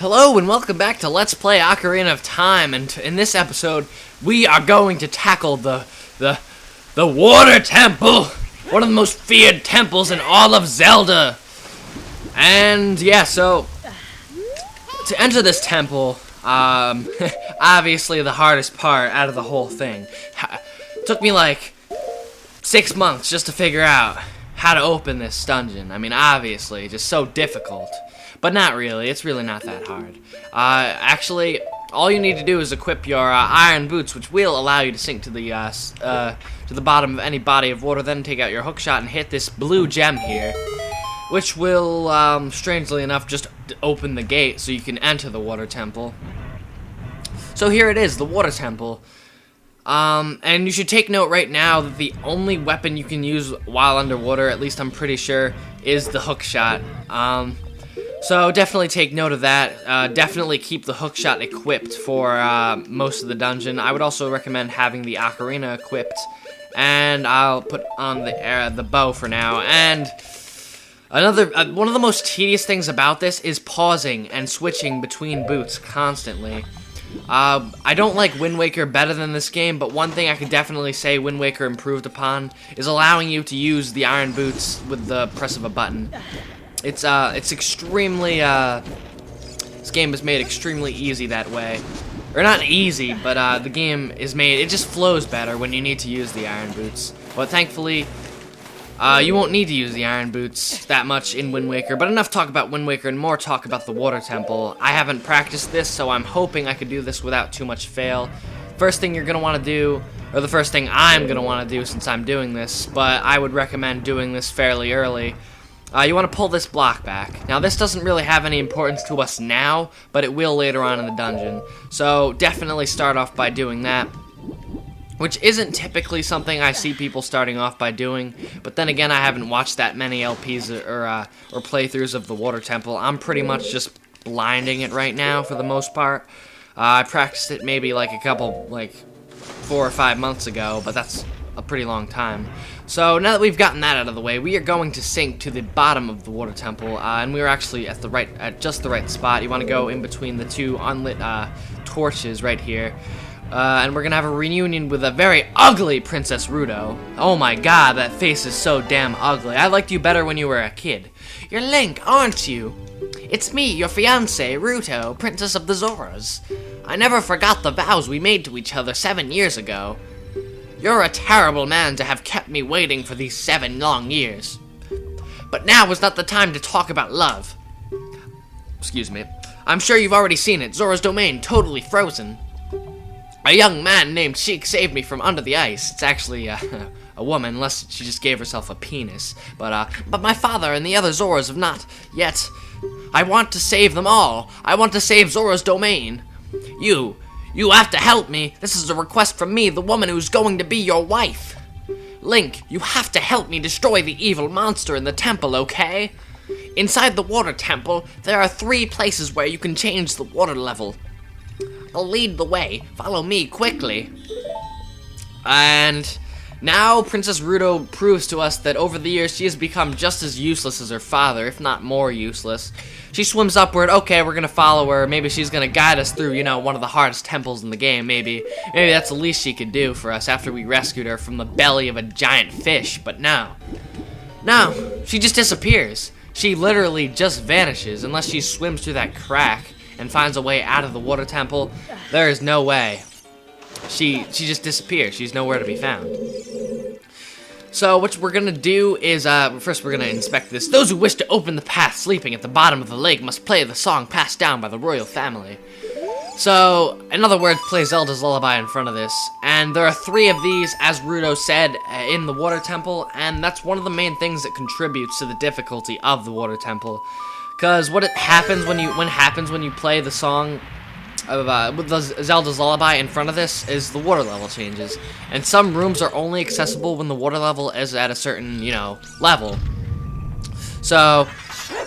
Hello and welcome back to Let's Play Ocarina of Time, and in this episode we are going to tackle the Water Temple, one of the most feared temples in all of Zelda. And yeah, so to enter this temple, obviously the hardest part out of the whole thing. Took me like 6 months just to figure out how to open this dungeon. I mean, obviously, just so difficult. But not really, it's really not that hard. Actually, all you need to do is equip your iron boots, which will allow you to sink to the bottom of any body of water, then take out your hookshot and hit this blue gem here, which will, strangely enough, just open the gate so you can enter the water temple. So here it is, the water temple. And you should take note right now that the only weapon you can use while underwater, at least I'm pretty sure, is the hookshot. So definitely take note of that. Definitely keep the hookshot equipped for most of the dungeon. I would also recommend having the ocarina equipped, and I'll put on the bow for now. And another one of the most tedious things about this is pausing and switching between boots constantly. I don't like Wind Waker better than this game, but one thing I could definitely say Wind Waker improved upon is allowing you to use the iron boots with the press of a button. It's extremely, this game is made extremely easy that way. Or not easy, but the game is made, it just flows better when you need to use the iron boots. But thankfully, you won't need to use the iron boots that much in Wind Waker, but enough talk about Wind Waker and more talk about the Water Temple. I haven't practiced this, so I'm hoping I could do this without too much fail. First thing you're going to want to do, or the first thing I'm going to want to do since I'm doing this, but I would recommend doing this fairly early. You want to pull this block back. Now, this doesn't really have any importance to us now, but it will later on in the dungeon. So, definitely start off by doing that, which isn't typically something I see people starting off by doing, but then again, I haven't watched that many LPs or playthroughs of the Water Temple. I'm pretty much just blinding it right now for the most part. I practiced it maybe like 4 or 5 months ago, but that's a pretty long time. So now that we've gotten that out of the way, we are going to sink to the bottom of the Water Temple, and we are actually at just the right spot. You want to go in between the two unlit torches right here. And we're gonna have a reunion with a very ugly Princess Ruto. Oh my god, that face is so damn ugly. I liked you better when you were a kid. You're Link, aren't you? It's me, your fiancé, Ruto, Princess of the Zoras. I never forgot the vows we made to each other 7 years ago. You're a terrible man to have kept me waiting for these 7 long years. But now is not the time to talk about love. Excuse me. I'm sure you've already seen it. Zora's domain totally frozen. A young man named Sheik saved me from under the ice. It's actually a woman, unless she just gave herself a penis. But my father and the other Zoras have not yet. I want to save them all. I want to save Zora's domain. You have to help me. This is a request from me, the woman who's going to be your wife. Link, you have to help me destroy the evil monster in the temple, okay? Inside the Water Temple, there are 3 places where you can change the water level. I'll lead the way. Follow me quickly. And now Princess Ruto proves to us that over the years she has become just as useless as her father, if not more useless. She swims upward. Okay, we're gonna follow her. Maybe she's gonna guide us through, one of the hardest temples in the game. Maybe that's the least she could do for us after we rescued her from the belly of a giant fish. But no, she just disappears. She literally just vanishes unless she swims through that crack and finds a way out of the Water Temple. There is no way. She just disappears. She's nowhere to be found. So what we're gonna do is, first we're gonna inspect this. Those who wish to open the path sleeping at the bottom of the lake must play the song passed down by the royal family. So, in other words, play Zelda's Lullaby in front of this. And there are 3 of these, as Ruto said, in the Water Temple, and that's one of the main things that contributes to the difficulty of the Water Temple. Because what happens when you play the song with the Zelda's Lullaby in front of this is the water level changes. And some rooms are only accessible when the water level is at a certain, level. So,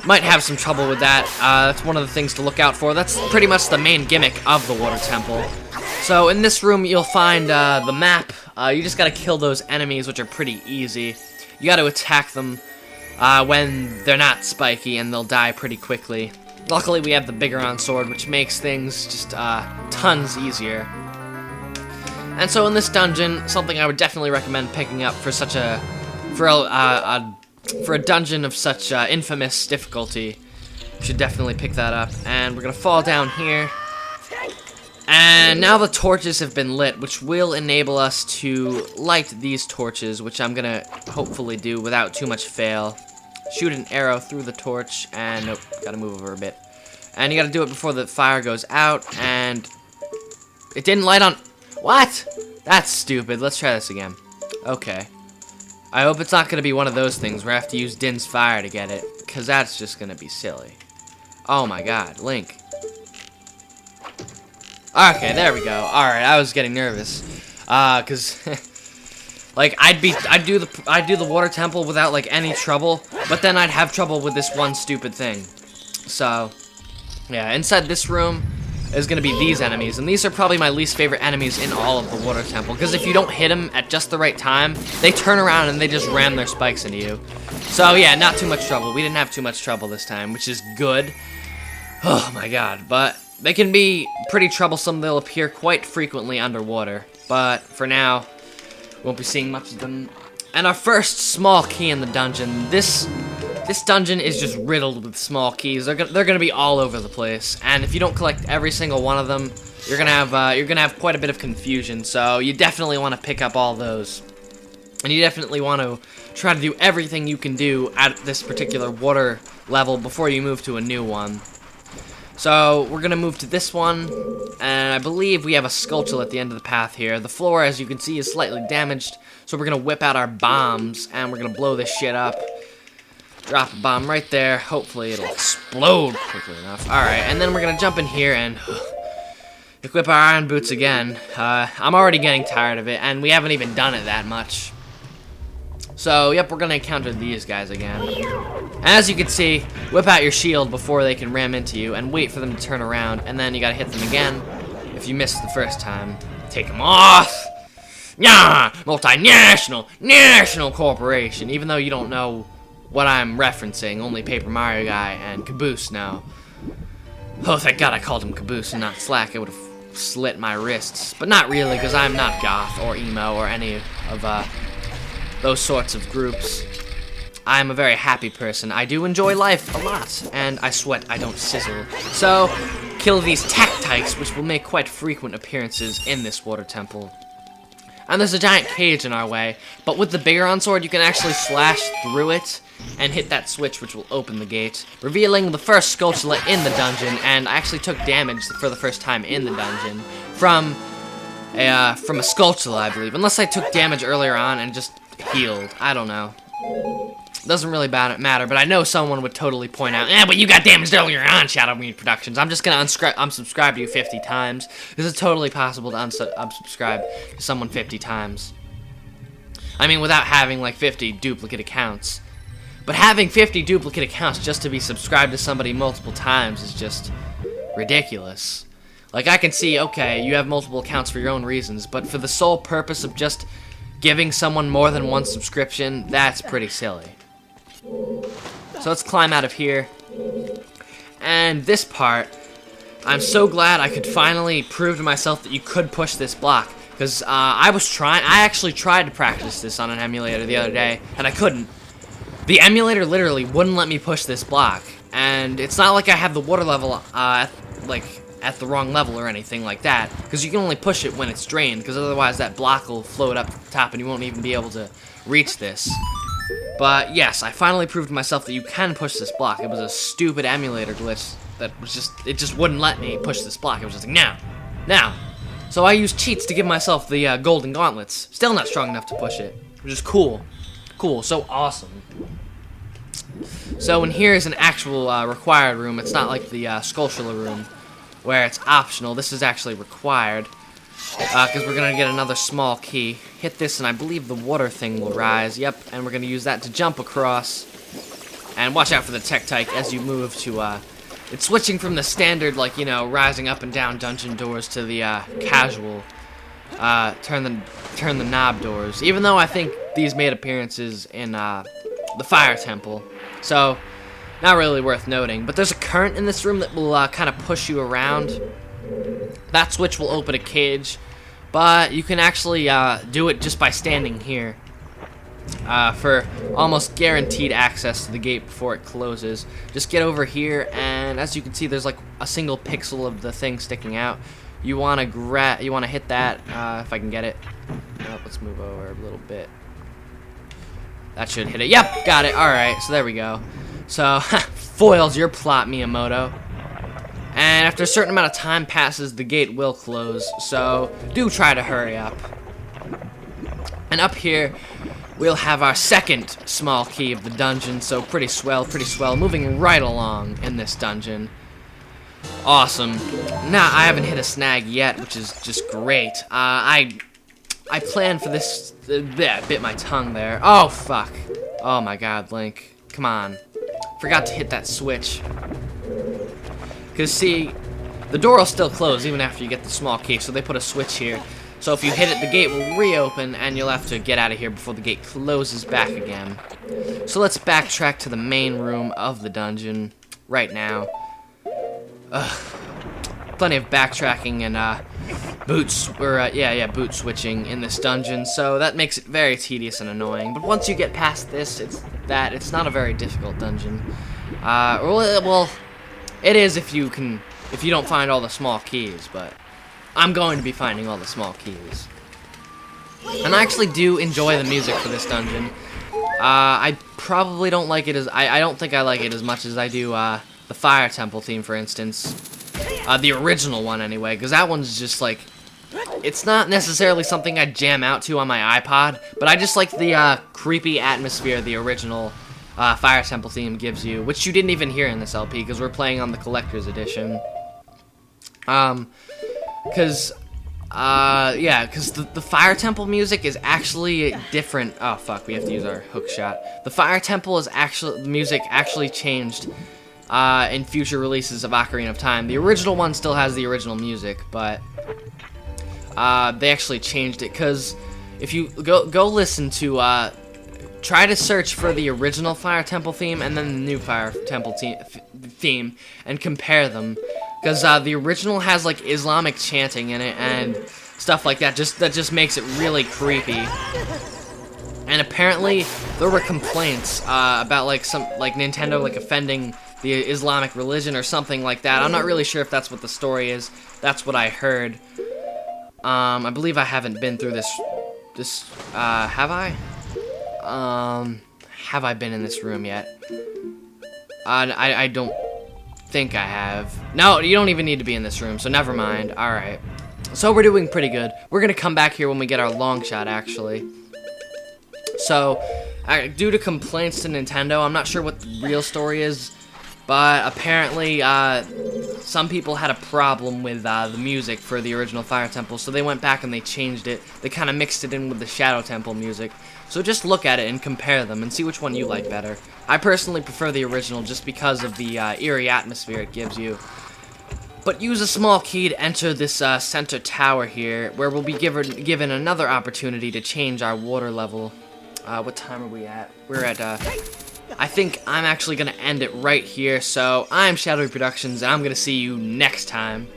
might have some trouble with that. That's one of the things to look out for. That's pretty much the main gimmick of the Water Temple. So, in this room, you'll find the map. You just gotta kill those enemies, which are pretty easy. You gotta attack them when they're not spiky, and they'll die pretty quickly. Luckily, we have the Bigoron sword, which makes things just tons easier. And so in this dungeon, something I would definitely recommend picking up for such a dungeon of such infamous difficulty. You should definitely pick that up. And we're gonna fall down here. And now the torches have been lit, which will enable us to light these torches, which I'm gonna hopefully do without too much fail. Shoot an arrow through the torch, and nope, gotta move over a bit. And you gotta do it before the fire goes out, and it didn't light on... What? That's stupid. Let's try this again. Okay. I hope it's not gonna be one of those things where I have to use Din's fire to get it, because that's just gonna be silly. Oh my god, Link. Okay, there we go. Alright, I was getting nervous. Cause like I'd do the water temple without like any trouble, but then I'd have trouble with this one stupid thing. So yeah, inside this room is gonna be these enemies, and these are probably my least favorite enemies in all of the water temple, because if you don't hit them at just the right time, they turn around and they just ram their spikes into you. So yeah, not too much trouble. We didn't have too much trouble this time, which is good. Oh my god, but they can be pretty troublesome. They'll appear quite frequently underwater, but for now, won't be seeing much of them. And our first small key in the dungeon. This dungeon is just riddled with small keys. They're gonna be all over the place, and if you don't collect every single one of them, you're gonna have quite a bit of confusion. So you definitely want to pick up all those, and you definitely want to try to do everything you can do at this particular water level before you move to a new one. So we're gonna move to this one, and I believe we have a sculpture at the end of the path here. The floor, as you can see, is slightly damaged, so we're gonna whip out our bombs, and we're gonna blow this shit up. Drop a bomb right there. Hopefully it'll explode quickly enough. Alright, and then we're gonna jump in here and equip our iron boots again. I'm already getting tired of it, and we haven't even done it that much. So, yep, we're gonna encounter these guys again. As you can see, whip out your shield before they can ram into you, and wait for them to turn around, and then you gotta hit them again. If you missed the first time, take them off! Yeah, national corporation, even though you don't know what I'm referencing, only Paper Mario Guy and Caboose know. Oh, thank God I called him Caboose and not Slack. It would have slit my wrists. But not really, because I'm not goth or emo or any of those sorts of groups. I'm a very happy person. I do enjoy life a lot, and I sweat, I don't sizzle. So, kill these tactics, which will make quite frequent appearances in this water temple. And there's a giant cage in our way, but with the Bigoron sword, you can actually slash through it and hit that switch, which will open the gate, revealing the first sculpture in the dungeon. And I actually took damage for the first time in the dungeon from a sculpture, I believe, unless I took damage earlier on and just healed. I don't know. Doesn't really matter, but I know someone would totally point out, but you got damaged earlier on, Shadow Meat Productions. I'm just gonna unsubscribe to you 50 times, because it's totally possible to unsubscribe to someone 50 times. I mean, without having, like, 50 duplicate accounts. But having 50 duplicate accounts just to be subscribed to somebody multiple times is just ridiculous. Like, I can see, okay, you have multiple accounts for your own reasons, but for the sole purpose of just giving someone more than one subscription, that's pretty silly. So let's climb out of here. And this part, I'm so glad I could finally prove to myself that you could push this block. Because I actually tried to practice this on an emulator the other day, and I couldn't. The emulator literally wouldn't let me push this block. And it's not like I have the water level at the wrong level or anything like that, because you can only push it when it's drained, because otherwise that block will float up to the top and you won't even be able to reach this. But yes, I finally proved to myself that you can push this block. It was a stupid emulator glitch that was it just wouldn't let me push this block. It was just like, now. So I used cheats to give myself the golden gauntlets. Still not strong enough to push it, which is cool. Cool, so awesome. So in here is an actual required room. It's not like the Skulltula room, where it's optional. This is actually required, because we're going to get another small key. Hit this, and I believe the water thing will rise. Yep, and we're going to use that to jump across. And watch out for the tech-tyke as you move to, it's switching from the standard, like, you know, rising up and down dungeon doors to the, casual, turn the knob doors. Even though I think these made appearances in, the Fire Temple. So, not really worth noting. But there's a current in this room that will kind of push you around. That switch will open a cage, but you can actually do it just by standing here. For almost guaranteed access to the gate before it closes. Just get over here, and as you can see, there's like a single pixel of the thing sticking out. You want to hit that if I can get it. Oh, let's move over a little bit. That should hit it. Yep, got it. All right, so there we go. So foils your plot, Miyamoto. And after a certain amount of time passes, the gate will close. So do try to hurry up. And up here, we'll have our second small key of the dungeon, so pretty swell, moving right along in this dungeon. Awesome. Now, I haven't hit a snag yet, which is just great. I planned for this, bit my tongue there. Oh, fuck. Oh my god, Link. Come on. Forgot to hit that switch. Because, see, the door will still close even after you get the small key, so they put a switch here. So if you hit it, the gate will reopen, and you'll have to get out of here before the gate closes back again. So let's backtrack to the main room of the dungeon right now. Plenty of backtracking and boot switching in this dungeon, so that makes it very tedious and annoying. But once you get past this, it's not a very difficult dungeon. Well, it is if you don't find all the small keys, but I'm going to be finding all the small keys. And I actually do enjoy the music for this dungeon. I probably don't like it as... I don't think I like it as much as I do the Fire Temple theme, for instance. The original one, anyway, because that one's just, like... It's not necessarily something I jam out to on my iPod, but I just like the creepy atmosphere the original Fire Temple theme gives you, which you didn't even hear in this LP, because we're playing on the Collector's Edition. Because the Fire Temple music is actually different. Oh, fuck, we have to use our hook shot. The Fire Temple is actually, the music actually changed in future releases of Ocarina of Time. The original one still has the original music, but they actually changed it, because if you go listen to, try to search for the original Fire Temple theme and then the new Fire Temple theme and compare them. Because the original has, like, Islamic chanting in it and stuff like that. That just makes it really creepy. And apparently, there were complaints about, like, Nintendo, like, offending the Islamic religion or something like that. I'm not really sure if that's what the story is. That's what I heard. I believe I haven't been through this, have I? Have I been in this room yet? I don't think I have. No, you don't even need to be in this room, so never mind. Alright. So we're doing pretty good. We're gonna come back here when we get our long shot, actually. So, due to complaints to Nintendo, I'm not sure what the real story is, but apparently, some people had a problem with the music for the original Fire Temple, so they went back and they changed it. They kind of mixed it in with the Shadow Temple music. So just look at it and compare them and see which one you like better. I personally prefer the original just because of the eerie atmosphere it gives you. But use a small key to enter this center tower here, where we'll be given another opportunity to change our water level. What time are we at? We're at, I think I'm actually going to end it right here. So I'm Shadowy Productions, and I'm going to see you next time.